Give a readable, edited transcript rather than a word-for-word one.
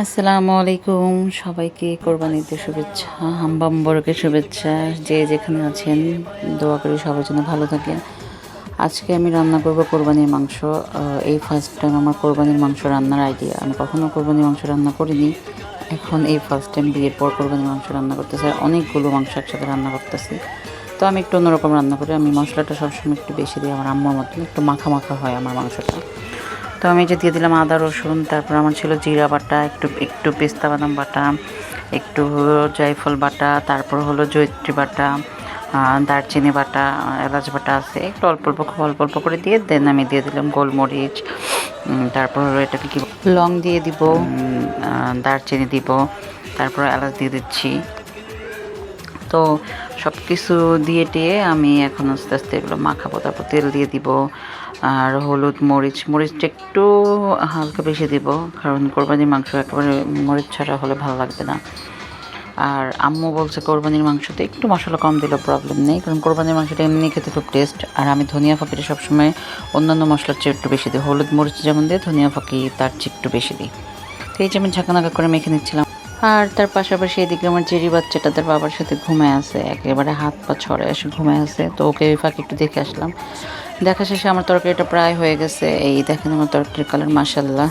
আসসালামু আলাইকুম, সবাইকে কোরবানিতে শুভেচ্ছা, হাম্বাম বরকে শুভেচ্ছা। যে যেখানে আছেন দোয়া করি সবার জন্য ভালো থাকেন। আজকে আমি রান্না করব কোরবানির মাংস। এই ফার্স্ট টাইম আমার কোরবানির মাংস রান্নার আইডিয়া। আমি কখনো কোরবানির মাংস রান্না করিনি, এখন এই ফার্স্ট টাইম বিয়ের পর কোরবানির মাংস রান্না করতেছি। আর অনেকগুলো মাংস একসাথে রান্না করতেছি, তো আমি একটু অন্যরকম রান্না করি। আমি মশলাটা সবসময় একটু বেশি দিই, আমার আম্মার মতন একটু মাখা মাখা হয় আমার মাংসটা। তো আমি যে দিয়ে দিলাম আদা রসুন, তারপর আমার ছিল জিরা বাটা, একটু একটু পেস্তা বাদাম বাটা, একটু জায়ফল বাটা, তারপর হলো জয়িত্রী বাটা, দারচিনি বাটা, এলাচ বাটা আছে, একটু অল্প অল্প খুব অল্প অল্প করে দিয়ে দেন আমি দিয়ে দিলাম গোলমরিচ, তারপর হলো এটাকে কি লং দিয়ে দিব, দারচিনি দিব, তারপর এলাচ দিয়ে দিচ্ছি। তো সব কিছু দিয়ে টিয়ে আমি এখন আস্তে আস্তে এগুলো মাখাবো। তারপর তেল দিয়ে দিব, আর হলুদ মরিচটা একটু হালকা বেশি দিব, কারণ কোরবানির মাংস একেবারে মরিচ ছাড়া হলে ভালো লাগবে না। আর আম্মু বলছে কোরবানির মাংসতে একটু মশলা কম দিলেও প্রবলেম নেই, কারণ কোরবানির মাংসটা এমনি খেতে খুব টেস্ট। আর আমি ধনিয়া ফাঁকিটা সবসময় অন্যান্য মশলার চেয়ে একটু বেশি দিই, হলুদ মরিচ যেমন দিই ধনিয়া ফাঁকি তার চেয়ে একটু বেশি দিই। তো এই যে আমি ঝাঁকানাকা করে মেখে নিচ্ছিলাম। আর তার পাশাপাশি এদিকে আমার জেরি বাচ্চাটা তার বাবার সাথে ঘুমায় আছে, একেবারে হাত পা ছড়ে এসে ঘুমায় আছে। তো ওকে ওই ফাঁকে একটু দেখে আসলাম। দেখা শেষে আমার তরকারিটা প্রায় হয়ে গেছে। এই দেখেন আমার তরকারির কালার, মাশাল্লাহ।